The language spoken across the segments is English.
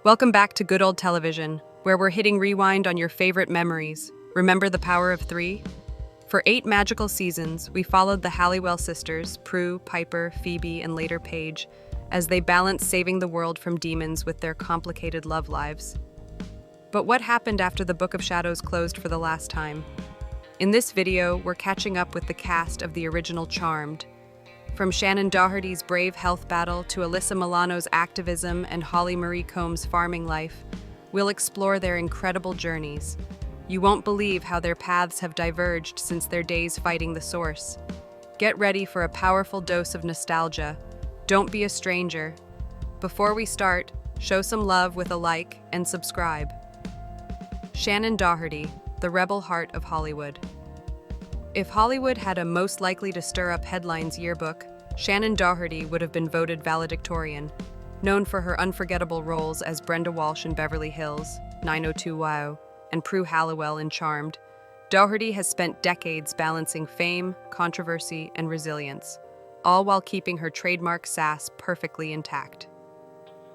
Welcome back to Good Old Television, where we're hitting rewind on your favorite memories. Remember the power of three? For 8 magical seasons, we followed the Halliwell sisters, Prue, Piper, Phoebe, and later Paige, as they balanced saving the world from demons with their complicated love lives. But what happened after the Book of Shadows closed for the last time? In this video, we're catching up with the cast of the original Charmed. From Shannen Doherty's brave health battle to Alyssa Milano's activism and Holly Marie Combs' farming life, we'll explore their incredible journeys. You won't believe how their paths have diverged since their days fighting the Source. Get ready for a powerful dose of nostalgia. Don't be a stranger. Before we start, show some love with a like and subscribe. Shannen Doherty, the rebel heart of Hollywood. If Hollywood had a most likely to stir up headlines yearbook, Shannen Doherty would have been voted valedictorian. Known for her unforgettable roles as Brenda Walsh in Beverly Hills, 902 Wow, and Prue Halliwell in Charmed, Doherty has spent decades balancing fame, controversy, and resilience, all while keeping her trademark sass perfectly intact.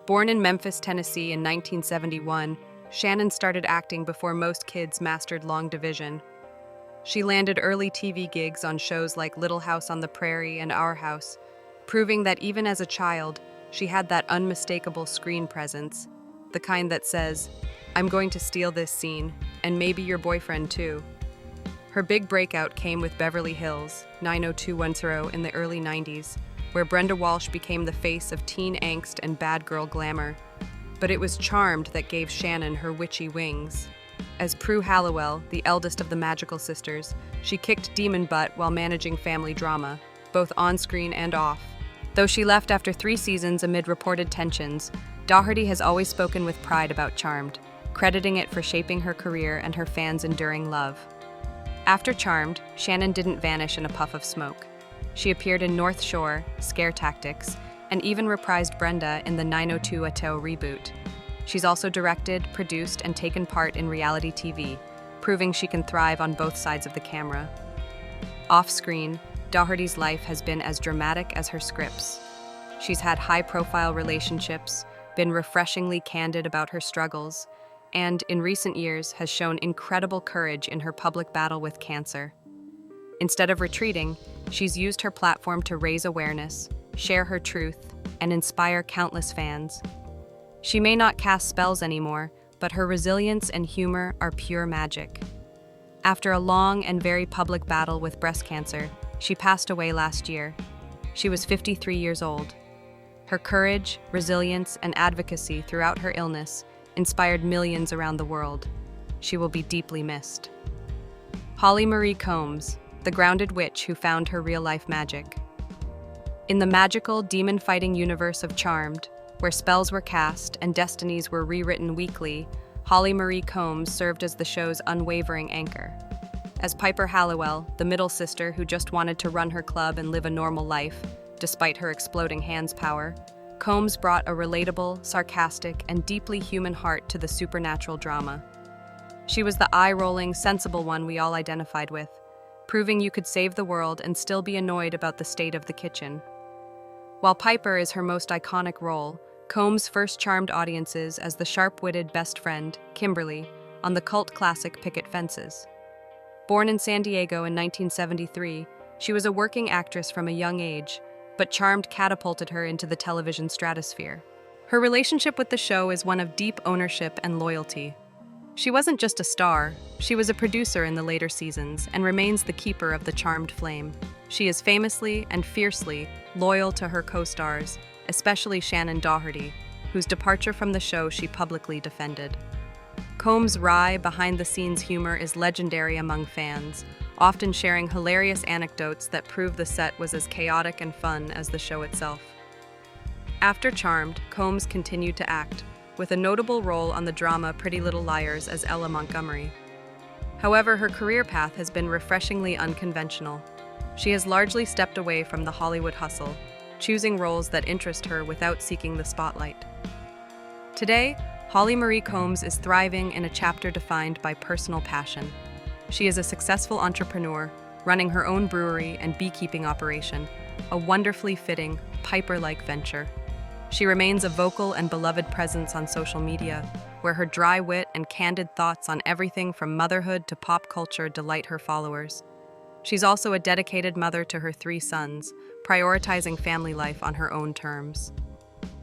Born in Memphis, Tennessee in 1971, Shannen started acting before most kids mastered long division. She landed early TV gigs on shows like Little House on the Prairie and Our House, proving that even as a child, she had that unmistakable screen presence, the kind that says, "I'm going to steal this scene, and maybe your boyfriend too." Her big breakout came with Beverly Hills, 90210 in the early 90s, where Brenda Walsh became the face of teen angst and bad girl glamour. But it was Charmed that gave Shannen her witchy wings. As Prue Halliwell, the eldest of the magical sisters, she kicked demon butt while managing family drama, both on-screen and off. Though she left after 3 seasons amid reported tensions, Doherty has always spoken with pride about Charmed, crediting it for shaping her career and her fans' enduring love. After Charmed, Shannen didn't vanish in a puff of smoke. She appeared in North Shore, Scare Tactics, and even reprised Brenda in the 90210 reboot. She's also directed, produced, and taken part in reality TV, proving she can thrive on both sides of the camera. Off-screen, Doherty's life has been as dramatic as her scripts. She's had high-profile relationships, been refreshingly candid about her struggles, and, in recent years, has shown incredible courage in her public battle with cancer. Instead of retreating, she's used her platform to raise awareness, share her truth, and inspire countless fans. She may not cast spells anymore, but her resilience and humor are pure magic. After a long and very public battle with breast cancer, she passed away last year. She was 53 years old. Her courage, resilience, and advocacy throughout her illness inspired millions around the world. She will be deeply missed. Holly Marie Combs, the grounded witch who found her real-life magic. In the magical, demon-fighting universe of Charmed, where spells were cast and destinies were rewritten weekly, Holly Marie Combs served as the show's unwavering anchor. As Piper Halliwell, the middle sister who just wanted to run her club and live a normal life, despite her exploding hands power, Combs brought a relatable, sarcastic, and deeply human heart to the supernatural drama. She was the eye-rolling, sensible one we all identified with, proving you could save the world and still be annoyed about the state of the kitchen. While Piper is her most iconic role, Combs first charmed audiences as the sharp-witted best friend, Kimberly, on the cult classic Picket Fences. Born in San Diego in 1973, she was a working actress from a young age, but Charmed catapulted her into the television stratosphere. Her relationship with the show is one of deep ownership and loyalty. She wasn't just a star, she was a producer in the later seasons and remains the keeper of the Charmed flame. She is famously and fiercely loyal to her co-stars, especially Shannen Doherty, whose departure from the show she publicly defended. Combs' wry, behind-the-scenes humor is legendary among fans, often sharing hilarious anecdotes that prove the set was as chaotic and fun as the show itself. After Charmed, Combs continued to act, with a notable role on the drama Pretty Little Liars as Ella Montgomery. However, her career path has been refreshingly unconventional. She has largely stepped away from the Hollywood hustle, choosing roles that interest her without seeking the spotlight. Today, Holly Marie Combs is thriving in a chapter defined by personal passion. She is a successful entrepreneur, running her own brewery and beekeeping operation, a wonderfully fitting, Piper-like venture. She remains a vocal and beloved presence on social media, where her dry wit and candid thoughts on everything from motherhood to pop culture delight her followers. She's also a dedicated mother to her 3 sons, prioritizing family life on her own terms.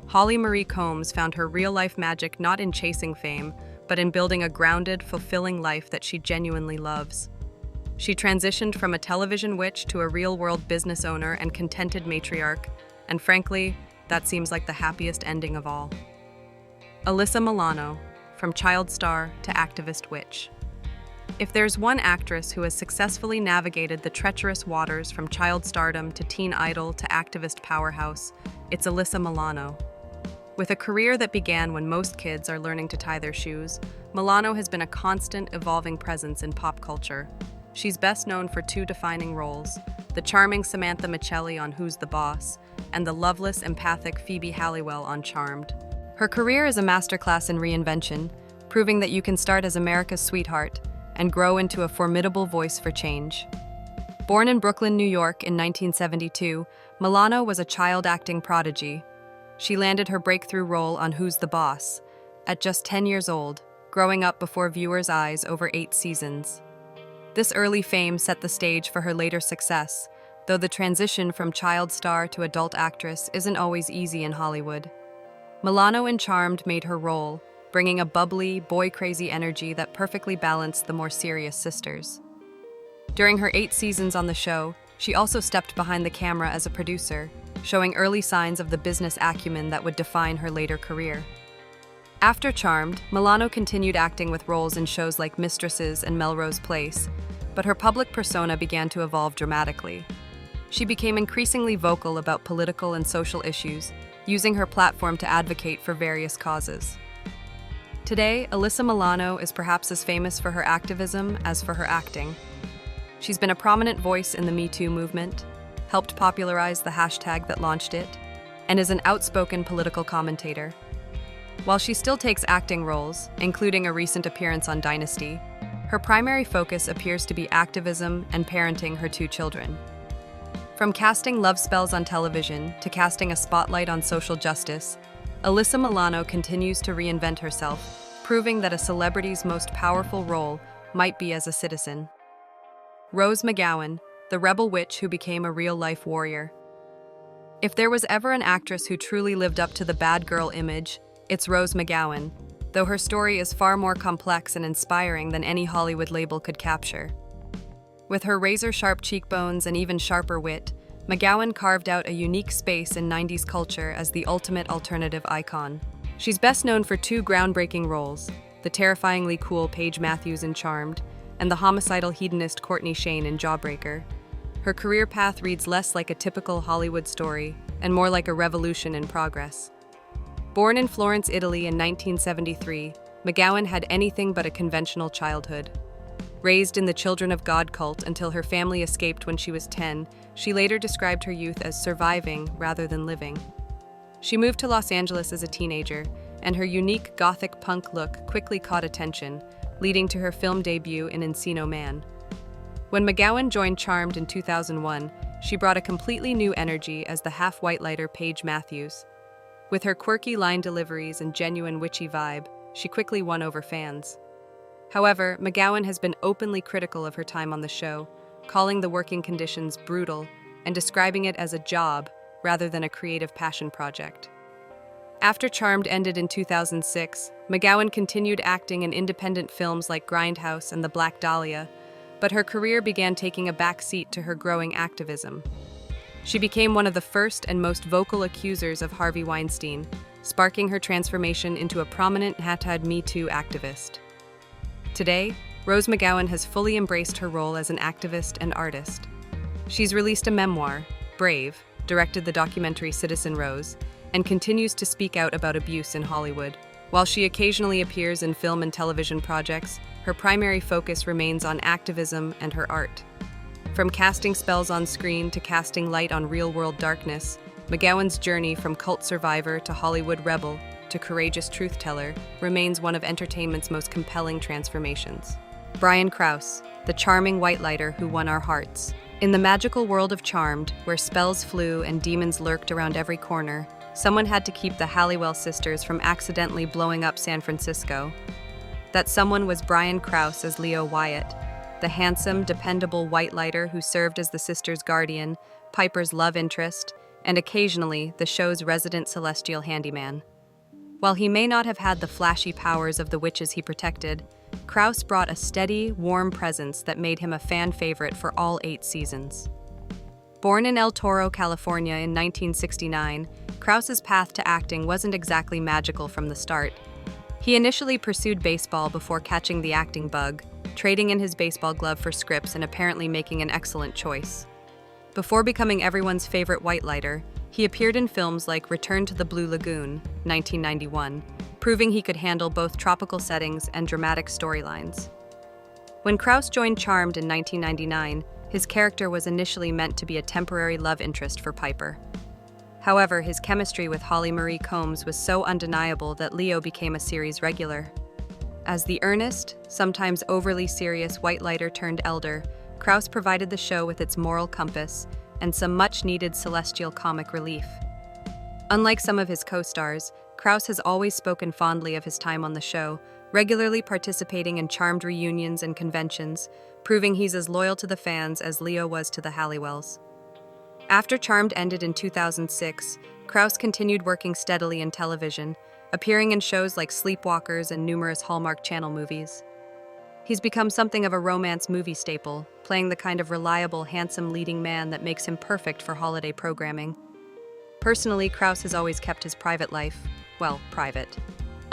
Holly Marie Combs found her real-life magic not in chasing fame, but in building a grounded, fulfilling life that she genuinely loves. She transitioned from a television witch to a real-world business owner and contented matriarch, and frankly, that seems like the happiest ending of all. Alyssa Milano, from child star to activist witch. If there's one actress who has successfully navigated the treacherous waters from child stardom to teen idol to activist powerhouse, it's Alyssa Milano. With a career that began when most kids are learning to tie their shoes, Milano has been a constant, evolving presence in pop culture. She's best known for 2 defining roles: the charming Samantha Michelli on Who's the Boss, and the loveless, empathic Phoebe Halliwell on Charmed. Her career is a masterclass in reinvention, proving that you can start as America's sweetheart and grow into a formidable voice for change. Born in Brooklyn, New York in 1972, Milano was a child acting prodigy. She landed her breakthrough role on Who's the Boss at just 10 years old, growing up before viewers' eyes over 8 seasons. This early fame set the stage for her later success, though the transition from child star to adult actress isn't always easy in Hollywood. Milano in Charmed made her role, bringing a bubbly, boy-crazy energy that perfectly balanced the more serious sisters. During her 8 seasons on the show, she also stepped behind the camera as a producer, showing early signs of the business acumen that would define her later career. After Charmed, Milano continued acting with roles in shows like Mistresses and Melrose Place, but her public persona began to evolve dramatically. She became increasingly vocal about political and social issues, using her platform to advocate for various causes. Today, Alyssa Milano is perhaps as famous for her activism as for her acting. She's been a prominent voice in the Me Too movement, helped popularize the hashtag that launched it, and is an outspoken political commentator. While she still takes acting roles, including a recent appearance on Dynasty, her primary focus appears to be activism and parenting her 2 children. From casting love spells on television to casting a spotlight on social justice, Alyssa Milano continues to reinvent herself, proving that a celebrity's most powerful role might be as a citizen. Rose McGowan, the rebel witch who became a real-life warrior. If there was ever an actress who truly lived up to the bad girl image, it's Rose McGowan, though her story is far more complex and inspiring than any Hollywood label could capture. With her razor-sharp cheekbones and even sharper wit, McGowan carved out a unique space in 90s culture as the ultimate alternative icon. She's best known for 2 groundbreaking roles, the terrifyingly cool Paige Matthews in Charmed, and the homicidal hedonist Courtney Shane in Jawbreaker. Her career path reads less like a typical Hollywood story and more like a revolution in progress. Born in Florence, Italy in 1973, McGowan had anything but a conventional childhood. Raised in the Children of God cult until her family escaped when she was 10, she later described her youth as surviving rather than living. She moved to Los Angeles as a teenager, and her unique gothic punk look quickly caught attention, leading to her film debut in Encino Man. When McGowan joined Charmed in 2001, she brought a completely new energy as the half-white-lighter Paige Matthews. With her quirky line deliveries and genuine witchy vibe, she quickly won over fans. However, McGowan has been openly critical of her time on the show, calling the working conditions brutal and describing it as a job rather than a creative passion project. After Charmed ended in 2006, McGowan continued acting in independent films like Grindhouse and The Black Dahlia, but her career began taking a back seat to her growing activism. She became one of the first and most vocal accusers of Harvey Weinstein, sparking her transformation into a prominent #Me Too activist. Today, Rose McGowan has fully embraced her role as an activist and artist. She's released a memoir, Brave, directed the documentary Citizen Rose, and continues to speak out about abuse in Hollywood. While she occasionally appears in film and television projects, her primary focus remains on activism and her art. From casting spells on screen to casting light on real-world darkness, McGowan's journey from cult survivor to Hollywood rebel to courageous truth-teller remains one of entertainment's most compelling transformations. Brian Krause, the charming white lighter who won our hearts. In the magical world of Charmed, where spells flew and demons lurked around every corner, someone had to keep the Halliwell sisters from accidentally blowing up San Francisco. That someone was Brian Krause as Leo Wyatt, the handsome, dependable white lighter who served as the sisters' guardian, Piper's love interest, and occasionally the show's resident celestial handyman. While he may not have had the flashy powers of the witches he protected, Krause brought a steady, warm presence that made him a fan favorite for all 8 seasons. Born in El Toro, California in 1969, Krause's path to acting wasn't exactly magical from the start. He initially pursued baseball before catching the acting bug, trading in his baseball glove for scripts and apparently making an excellent choice. Before becoming everyone's favorite white lighter, he appeared in films like Return to the Blue Lagoon, 1991, proving he could handle both tropical settings and dramatic storylines. When Krause joined Charmed in 1999, his character was initially meant to be a temporary love interest for Piper. However, his chemistry with Holly Marie Combs was so undeniable that Leo became a series regular. As the earnest, sometimes overly serious white lighter turned elder, Krause provided the show with its moral compass and some much-needed celestial comic relief. Unlike some of his co-stars, Krause has always spoken fondly of his time on the show, regularly participating in Charmed reunions and conventions, proving he's as loyal to the fans as Leo was to the Halliwells. After Charmed ended in 2006, Krause continued working steadily in television, appearing in shows like Sleepwalkers and numerous Hallmark Channel movies. He's become something of a romance movie staple, playing the kind of reliable, handsome leading man that makes him perfect for holiday programming. Personally, Krause has always kept his private life, well, private.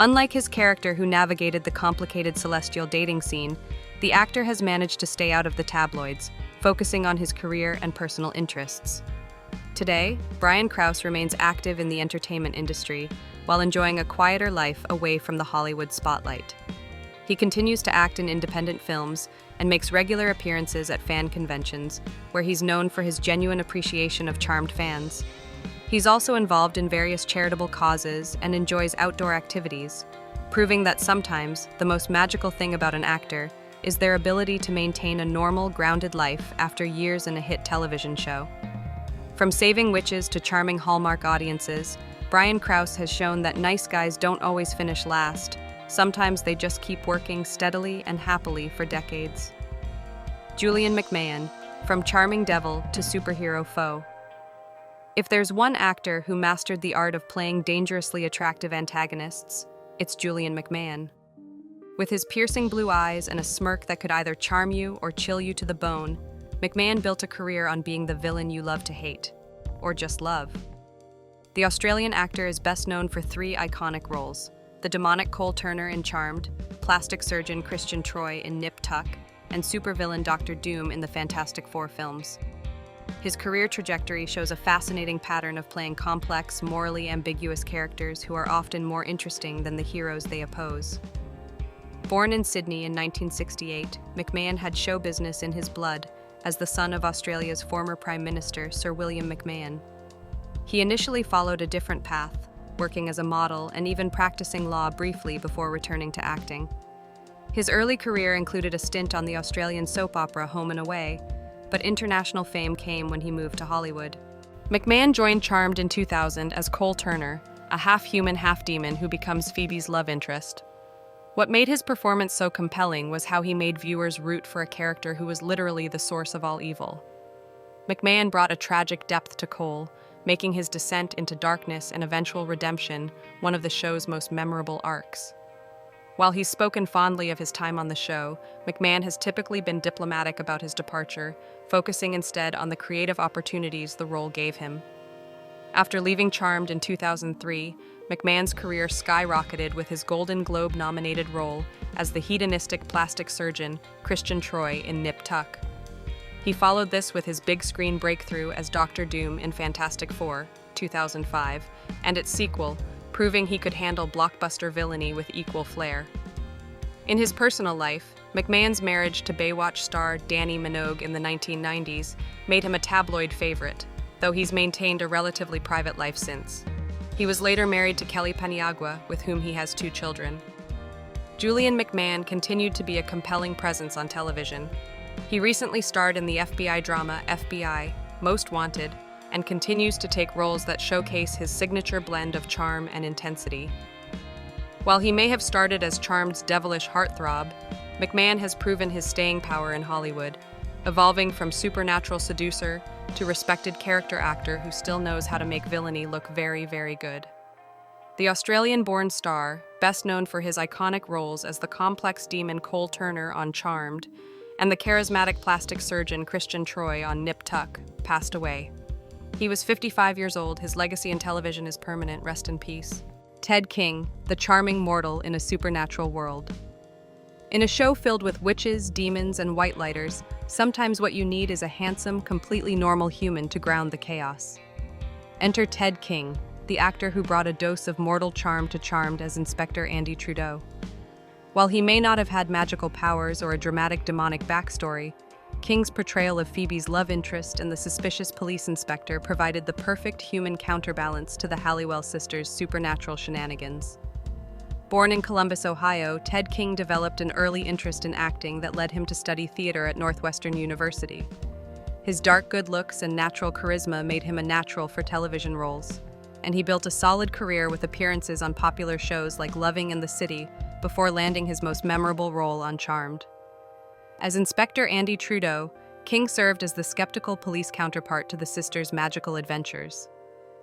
Unlike his character who navigated the complicated celestial dating scene, the actor has managed to stay out of the tabloids, focusing on his career and personal interests. Today, Brian Krause remains active in the entertainment industry while enjoying a quieter life away from the Hollywood spotlight. He continues to act in independent films and makes regular appearances at fan conventions, where he's known for his genuine appreciation of Charmed fans. He's also involved in various charitable causes and enjoys outdoor activities, proving that sometimes the most magical thing about an actor is their ability to maintain a normal, grounded life after years in a hit television show. From saving witches to charming Hallmark audiences, Brian Krause has shown that nice guys don't always finish last. Sometimes they just keep working steadily and happily for decades. Julian McMahon, from charming devil to superhero foe. If there's one actor who mastered the art of playing dangerously attractive antagonists, it's Julian McMahon. With his piercing blue eyes and a smirk that could either charm you or chill you to the bone, McMahon built a career on being the villain you love to hate, or just love. The Australian actor is best known for 3 iconic roles: the demonic Cole Turner in Charmed, plastic surgeon Christian Troy in Nip Tuck, and supervillain Dr. Doom in the Fantastic Four films. His career trajectory shows a fascinating pattern of playing complex, morally ambiguous characters who are often more interesting than the heroes they oppose. Born in Sydney in 1968, McMahon had show business in his blood as the son of Australia's former Prime Minister, Sir William McMahon. He initially followed a different path, working as a model and even practicing law briefly before returning to acting. His early career included a stint on the Australian soap opera Home and Away, but international fame came when he moved to Hollywood. McMahon joined Charmed in 2000 as Cole Turner, a half-human, half-demon who becomes Phoebe's love interest. What made his performance so compelling was how he made viewers root for a character who was literally the source of all evil. McMahon brought a tragic depth to Cole, making his descent into darkness and eventual redemption one of the show's most memorable arcs. While he's spoken fondly of his time on the show, McMahon has typically been diplomatic about his departure, focusing instead on the creative opportunities the role gave him. After leaving Charmed in 2003, McMahon's career skyrocketed with his Golden Globe-nominated role as the hedonistic plastic surgeon Christian Troy in Nip Tuck. He followed this with his big-screen breakthrough as Dr. Doom in Fantastic Four, 2005, and its sequel, proving he could handle blockbuster villainy with equal flair. In his personal life, McMahon's marriage to Baywatch star Danny Minogue in the 1990s made him a tabloid favorite, though he's maintained a relatively private life since. He was later married to Kelly Paniagua, with whom he has 2 children. Julian McMahon continued to be a compelling presence on television. He recently starred in the FBI drama FBI, Most Wanted, and continues to take roles that showcase his signature blend of charm and intensity. While he may have started as Charmed's devilish heartthrob, McMahon has proven his staying power in Hollywood, evolving from supernatural seducer to respected character actor who still knows how to make villainy look very, very good. The Australian-born star, best known for his iconic roles as the complex demon Cole Turner on Charmed and the charismatic plastic surgeon Christian Troy on Nip Tuck, passed away. He was 55 years old. His legacy in television is permanent. Rest in peace. Ted King, the charming mortal in a supernatural world. In a show filled with witches, demons, and white lighters, sometimes what you need is a handsome, completely normal human to ground the chaos. Enter Ted King, the actor who brought a dose of mortal charm to Charmed as Inspector Andy Trudeau. While he may not have had magical powers or a dramatic demonic backstory, King's portrayal of Phoebe's love interest and the suspicious police inspector provided the perfect human counterbalance to the Halliwell sisters' supernatural shenanigans. Born in Columbus, Ohio, Ted King developed an early interest in acting that led him to study theater at Northwestern University. His dark good looks and natural charisma made him a natural for television roles, and he built a solid career with appearances on popular shows like Loving in the City before landing his most memorable role on Charmed. As Inspector Andy Trudeau, King served as the skeptical police counterpart to the sisters' magical adventures.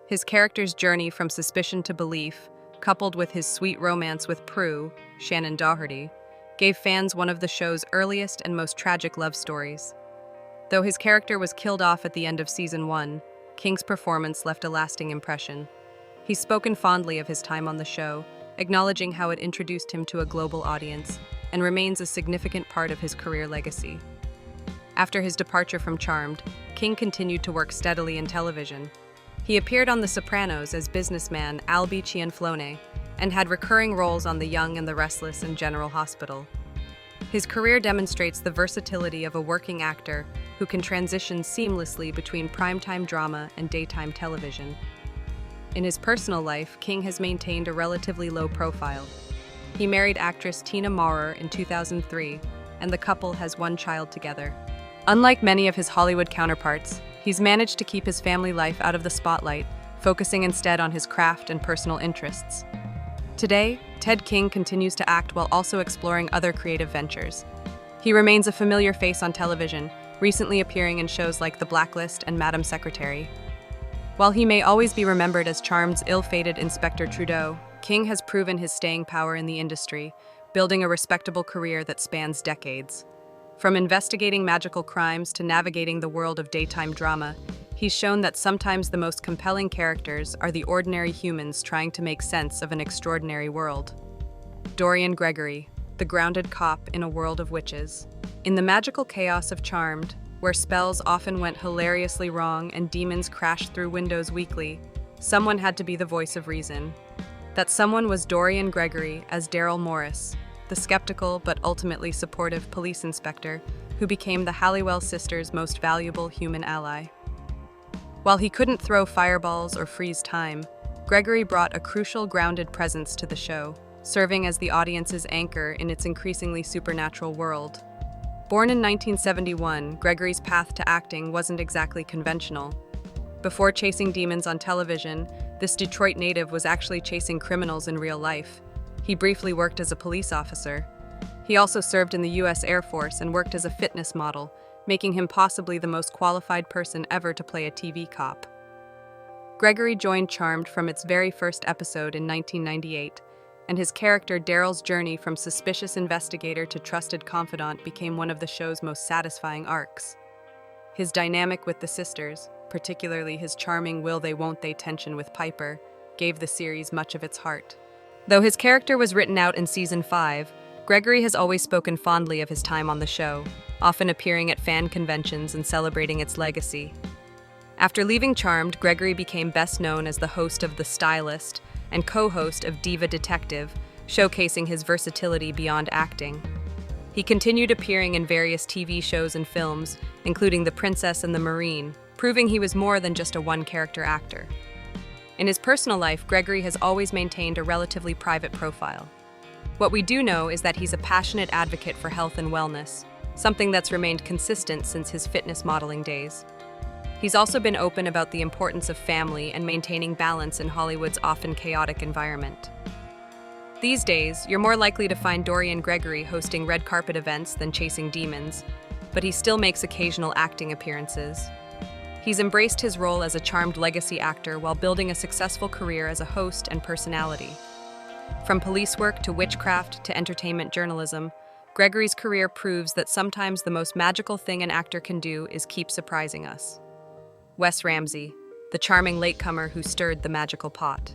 His character's journey from suspicion to belief, coupled with his sweet romance with Prue, Shannen Doherty, gave fans one of the show's earliest and most tragic love stories. Though his character was killed off at the end of season 1, King's performance left a lasting impression. He's spoken fondly of his time on the show, acknowledging how it introduced him to a global audience, and remains a significant part of his career legacy. After his departure from Charmed, King continued to work steadily in television. He appeared on The Sopranos as businessman Albie Cianflone and had recurring roles on The Young and the Restless and General Hospital. His career demonstrates the versatility of a working actor who can transition seamlessly between primetime drama and daytime television. In his personal life, King has maintained a relatively low profile. He married actress Tina Maurer in 2003, and the couple has one child together. Unlike many of his Hollywood counterparts, he's managed to keep his family life out of the spotlight, focusing instead on his craft and personal interests. Today, Ted King continues to act while also exploring other creative ventures. He remains a familiar face on television, recently appearing in shows like The Blacklist and Madam Secretary. While he may always be remembered as Charmed's ill-fated Inspector Trudeau, King has proven his staying power in the industry, building a respectable career that spans decades. From investigating magical crimes to navigating the world of daytime drama, he's shown that sometimes the most compelling characters are the ordinary humans trying to make sense of an extraordinary world. Dorian Gregory, the grounded cop in a world of witches. In the magical chaos of Charmed, where spells often went hilariously wrong and demons crashed through windows weekly, someone had to be the voice of reason. That someone was Dorian Gregory as Darryl Morris, the skeptical but ultimately supportive police inspector who became the Halliwell sisters' most valuable human ally. While he couldn't throw fireballs or freeze time, Gregory brought a crucial grounded presence to the show, serving as the audience's anchor in its increasingly supernatural world. Born in 1971, Gregory's path to acting wasn't exactly conventional. Before chasing demons on television, this Detroit native was actually chasing criminals in real life. He briefly worked as a police officer. He also served in the U.S. Air Force and worked as a fitness model, making him possibly the most qualified person ever to play a TV cop. Gregory joined Charmed from its very first episode in 1998, and his character Darryl's journey from suspicious investigator to trusted confidant became one of the show's most satisfying arcs. His dynamic with the sisters, particularly his charming will-they-won't-they tension with Piper, gave the series much of its heart. Though his character was written out in Season 5, Gregory has always spoken fondly of his time on the show, often appearing at fan conventions and celebrating its legacy. After leaving Charmed, Gregory became best known as the host of The Stylist and co-host of Diva Detective, showcasing his versatility beyond acting. He continued appearing in various TV shows and films, including The Princess and the Marine, proving he was more than just a one-character actor. In his personal life, Gregory has always maintained a relatively private profile. What we do know is that he's a passionate advocate for health and wellness, something that's remained consistent since his fitness modeling days. He's also been open about the importance of family and maintaining balance in Hollywood's often chaotic environment. These days, you're more likely to find Dorian Gregory hosting red carpet events than chasing demons, but he still makes occasional acting appearances. He's embraced his role as a charmed legacy actor while building a successful career as a host and personality. From police work to witchcraft to entertainment journalism, Gregory's career proves that sometimes the most magical thing an actor can do is keep surprising us. Wes Ramsey, the charming latecomer who stirred the magical pot.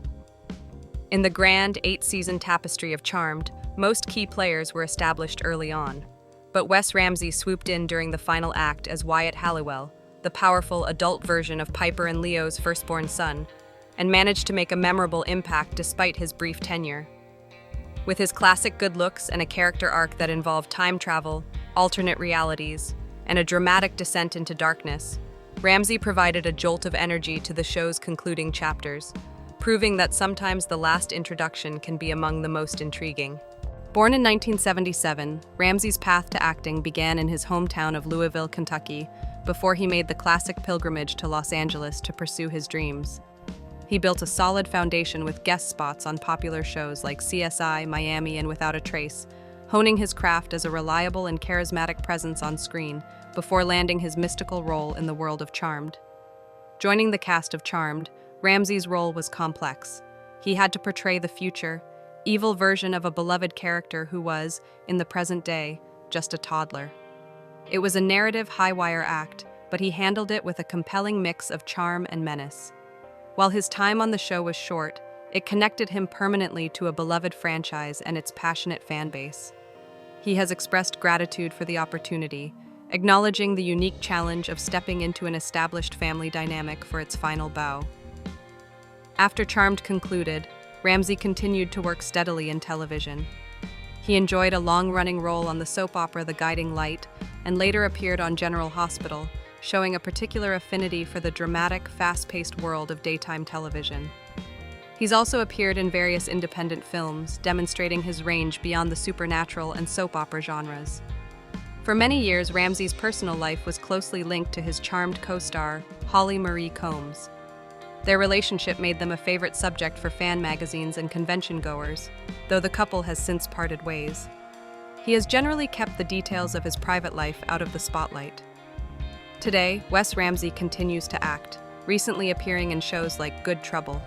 In the grand 8-season tapestry of Charmed, most key players were established early on. But Wes Ramsey swooped in during the final act as Wyatt Halliwell, the powerful adult version of Piper and Leo's firstborn son, and managed to make a memorable impact despite his brief tenure. With his classic good looks and a character arc that involved time travel, alternate realities, and a dramatic descent into darkness, Ramsey provided a jolt of energy to the show's concluding chapters, proving that sometimes the last introduction can be among the most intriguing. Born in 1977, Ramsey's path to acting began in his hometown of Louisville, Kentucky, before he made the classic pilgrimage to Los Angeles to pursue his dreams. He built a solid foundation with guest spots on popular shows like CSI, Miami, and Without a Trace, honing his craft as a reliable and charismatic presence on screen before landing his mystical role in the world of Charmed. Joining the cast of Charmed, Ramsey's role was complex. He had to portray the future, evil version of a beloved character who was, in the present day, just a toddler. It was a narrative high-wire act, but he handled it with a compelling mix of charm and menace. While his time on the show was short, it connected him permanently to a beloved franchise and its passionate fan base. He has expressed gratitude for the opportunity, acknowledging the unique challenge of stepping into an established family dynamic for its final bow. After Charmed concluded, Ramsey continued to work steadily in television. He enjoyed a long-running role on the soap opera The Guiding Light and later appeared on General Hospital, showing a particular affinity for the dramatic, fast-paced world of daytime television. He's also appeared in various independent films, demonstrating his range beyond the supernatural and soap opera genres. For many years, Ramsey's personal life was closely linked to his Charmed co-star, Holly Marie Combs. Their relationship made them a favorite subject for fan magazines and convention-goers, though the couple has since parted ways. He has generally kept the details of his private life out of the spotlight. Today, Wes Ramsey continues to act, recently appearing in shows like Good Trouble.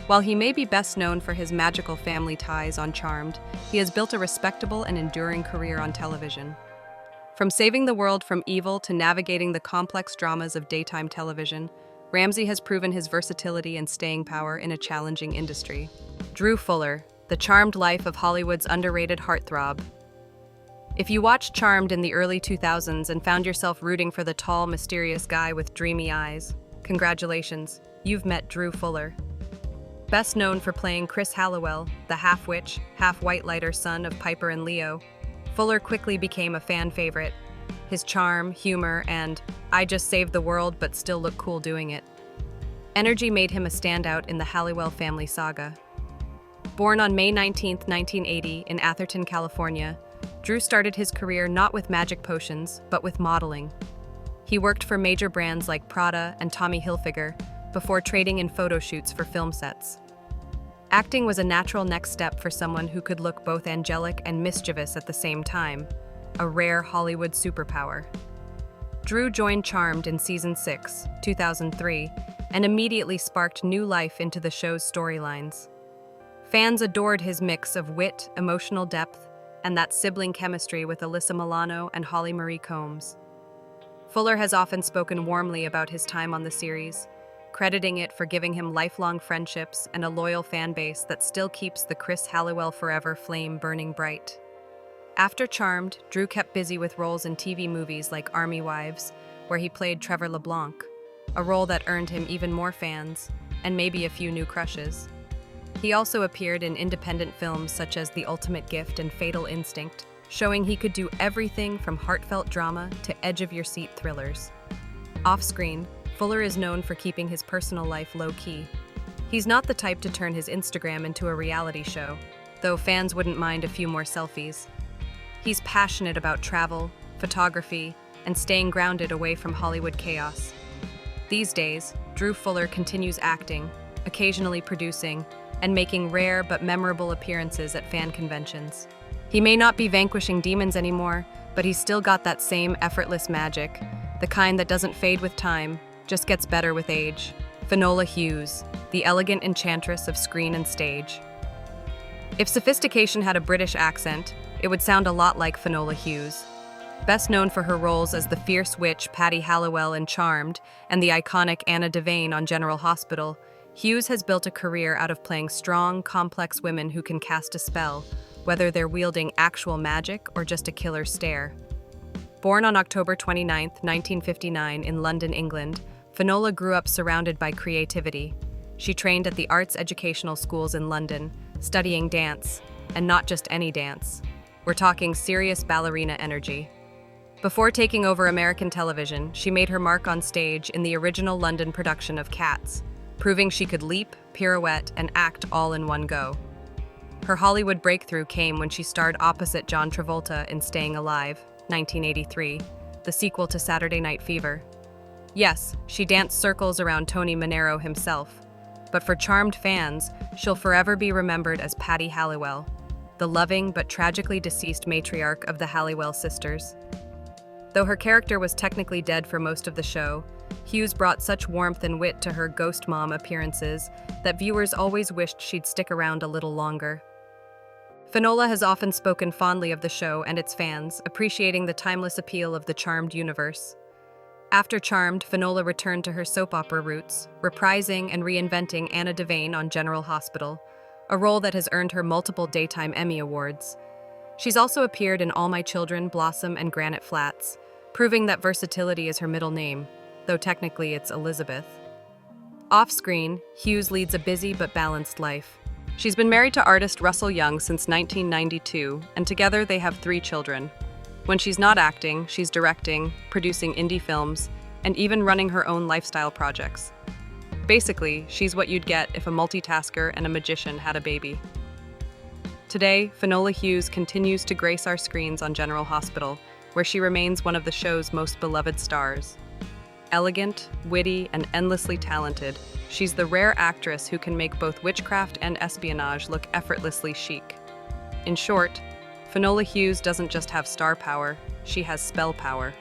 While he may be best known for his magical family ties on Charmed, he has built a respectable and enduring career on television. From saving the world from evil to navigating the complex dramas of daytime television, Ramsey has proven his versatility and staying power in a challenging industry. Drue Fuller, the charmed life of Hollywood's underrated heartthrob. If you watched Charmed in the early 2000s and found yourself rooting for the tall, mysterious guy with dreamy eyes, congratulations, you've met Drue Fuller. Best known for playing Chris Halliwell, the half-witch, half-white-lighter son of Piper and Leo, Fuller quickly became a fan favorite. His charm, humor, and "I just saved the world but still look cool doing it" energy made him a standout in the Halliwell family saga. Born on May 19, 1980, in Atherton, California, Drue started his career not with magic potions, but with modeling. He worked for major brands like Prada and Tommy Hilfiger before trading in photo shoots for film sets. Acting was a natural next step for someone who could look both angelic and mischievous at the same time, a rare Hollywood superpower. Drue joined Charmed in Season 6, 2003, and immediately sparked new life into the show's storylines. Fans adored his mix of wit, emotional depth, and that sibling chemistry with Alyssa Milano and Holly Marie Combs. Fuller has often spoken warmly about his time on the series, crediting it for giving him lifelong friendships and a loyal fan base that still keeps the Chris Halliwell Forever flame burning bright. After Charmed, Drue kept busy with roles in TV movies like Army Wives, where he played Trevor LeBlanc, a role that earned him even more fans, and maybe a few new crushes. He also appeared in independent films such as The Ultimate Gift and Fatal Instinct, showing he could do everything from heartfelt drama to edge-of-your-seat thrillers. Off-screen, Fuller is known for keeping his personal life low-key. He's not the type to turn his Instagram into a reality show, though fans wouldn't mind a few more selfies. He's passionate about travel, photography, and staying grounded away from Hollywood chaos. These days, Drue Fuller continues acting, occasionally producing, and making rare but memorable appearances at fan conventions. He may not be vanquishing demons anymore, but he's still got that same effortless magic, the kind that doesn't fade with time, just gets better with age. Finola Hughes, the elegant enchantress of screen and stage. If sophistication had a British accent, it would sound a lot like Finola Hughes. Best known for her roles as the fierce witch Patty Halliwell in Charmed and the iconic Anna Devane on General Hospital, Hughes has built a career out of playing strong, complex women who can cast a spell, whether they're wielding actual magic or just a killer stare. Born on October 29, 1959 in London, England, Finola grew up surrounded by creativity. She trained at the arts educational schools in London, studying dance, and not just any dance. We're talking serious ballerina energy. Before taking over American television, she made her mark on stage in the original London production of Cats, proving she could leap, pirouette, and act all in one go. Her Hollywood breakthrough came when she starred opposite John Travolta in Staying Alive, 1983, the sequel to Saturday Night Fever. Yes, she danced circles around Tony Manero himself, but for Charmed fans, she'll forever be remembered as Patty Halliwell, the loving but tragically deceased matriarch of the Halliwell sisters. Though her character was technically dead for most of the show, Hughes brought such warmth and wit to her ghost mom appearances that viewers always wished she'd stick around a little longer. Finola has often spoken fondly of the show and its fans, appreciating the timeless appeal of the Charmed universe. After Charmed, Finola returned to her soap opera roots, reprising and reinventing Anna Devane on General Hospital, a role that has earned her multiple Daytime Emmy Awards. She's also appeared in All My Children, Blossom, and Granite Flats, proving that versatility is her middle name, though technically it's Elizabeth. Off-screen, Hughes leads a busy but balanced life. She's been married to artist Russell Young since 1992, and together they have 3 children. When she's not acting, she's directing, producing indie films, and even running her own lifestyle projects. Basically, she's what you'd get if a multitasker and a magician had a baby. Today, Finola Hughes continues to grace our screens on General Hospital, where she remains one of the show's most beloved stars. Elegant, witty, and endlessly talented, she's the rare actress who can make both witchcraft and espionage look effortlessly chic. In short, Finola Hughes doesn't just have star power, she has spell power.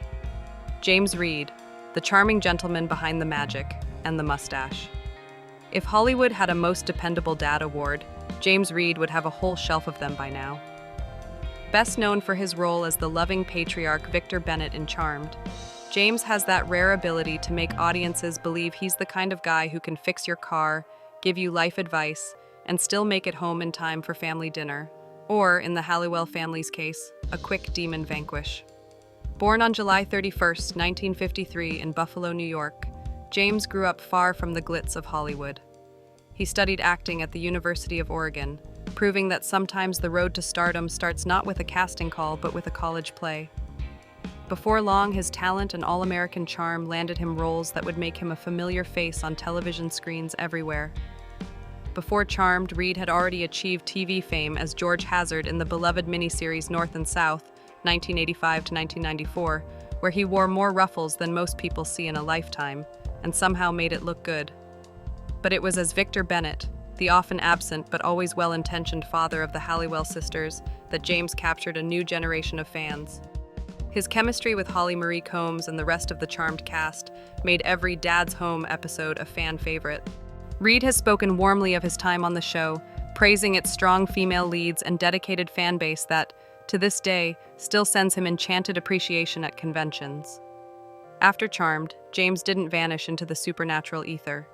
James Reed, the charming gentleman behind the magic and the mustache. If Hollywood had a Most Dependable Dad award, James Reed would have a whole shelf of them by now. Best known for his role as the loving patriarch Victor Bennett in Charmed, James has that rare ability to make audiences believe he's the kind of guy who can fix your car, give you life advice, and still make it home in time for family dinner, or, in the Halliwell family's case, a quick demon vanquish. Born on July 31, 1953 in Buffalo, New York, James grew up far from the glitz of Hollywood. He studied acting at the University of Oregon, proving that sometimes the road to stardom starts not with a casting call but with a college play. Before long, his talent and all-American charm landed him roles that would make him a familiar face on television screens everywhere. Before Charmed, Reed had already achieved TV fame as George Hazard in the beloved miniseries North and South, 1985 to 1994, where he wore more ruffles than most people see in a lifetime, and somehow made it look good. But it was as Victor Bennett, the often absent but always well-intentioned father of the Halliwell sisters, that James captured a new generation of fans. His chemistry with Holly Marie Combs and the rest of the Charmed cast made every Dad's Home episode a fan favorite. Reed has spoken warmly of his time on the show, praising its strong female leads and dedicated fan base that, to this day, still sends him enchanted appreciation at conventions. After Charmed, James didn't vanish into the supernatural ether.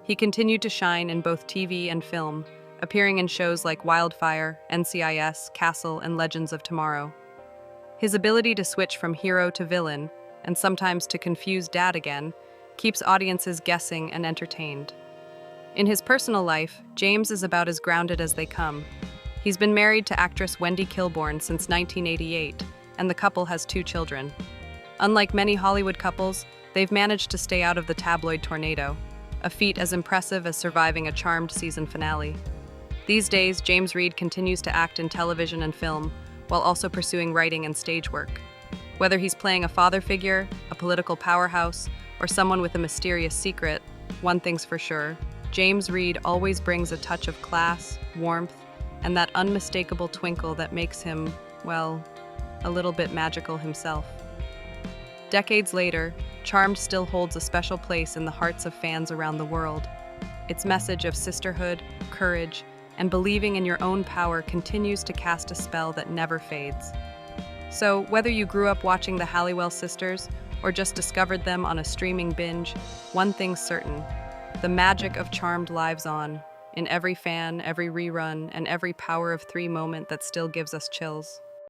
He continued to shine in both TV and film, appearing in shows like Wildfire, NCIS, Castle, and Legends of Tomorrow. His ability to switch from hero to villain, and sometimes to confuse Dad again, keeps audiences guessing and entertained. In his personal life, James is about as grounded as they come. He's been married to actress Wendy Kilbourne since 1988, and the couple has 2 children. Unlike many Hollywood couples, they've managed to stay out of the tabloid tornado, a feat as impressive as surviving a Charmed season finale. These days, James Reed continues to act in television and film, while also pursuing writing and stage work. Whether he's playing a father figure, a political powerhouse, or someone with a mysterious secret, one thing's for sure, James Reed always brings a touch of class, warmth, and that unmistakable twinkle that makes him, well, a little bit magical himself. Decades later, Charmed still holds a special place in the hearts of fans around the world. Its message of sisterhood, courage, and believing in your own power continues to cast a spell that never fades. So, whether you grew up watching the Halliwell sisters or just discovered them on a streaming binge, one thing's certain: the magic of Charmed lives on, in every fan, every rerun, and every Power of Three moment that still gives us chills.